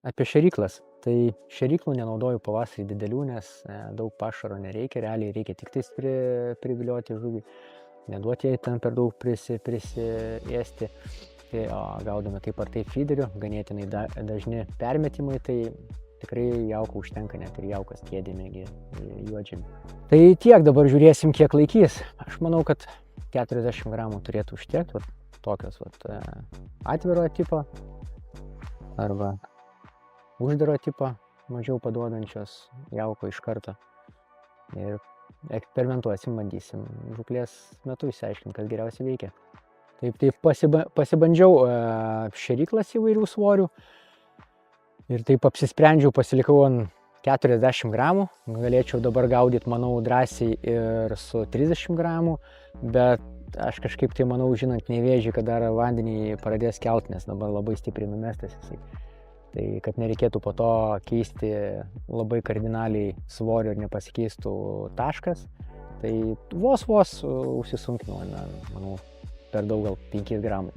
Apie šėryklas. Tai šėryklų nenaudoju pavasarį didelių, nes daug pašaro nereikia, realiai reikia tik tais privilioti žuvį, neduoti jai ten per daug prisiėsti. Tai gaudome taip ar taip fyderiu, ganėtinai dažni permetimai, tai tikrai jauko užtenka, net ir jaukas kėdėmėgi juodžiami. Tai tiek, dabar žiūrėsim, kiek laikys. Aš manau, kad 40 gramų turėtų užtekti, tokios atviro tipo arba uždaro tipo, mažiau paduodančios jauko iš karto. Ir eksperimentuosim, bandysim žūklės metu išsiaiškinti, kas geriausiai veikia. Taip pasibandžiau šėryklas įvairių svorių ir taip apsisprendžiau, pasilikau ant 40 gramų. Galėčiau dabar gaudyti, manau, drąsiai ir su 30 gramų, bet aš kažkaip tai manau, žinant Nevėžį, kad dar vandenį pradės kelt, nes dabar labai stipriai numestas jisai. Tai kad nereikėtų po to keisti labai kardinaliai svorio ir nepasikeistų taškas, tai vos užsisunkinau, manau, per daug gal 5 gramų.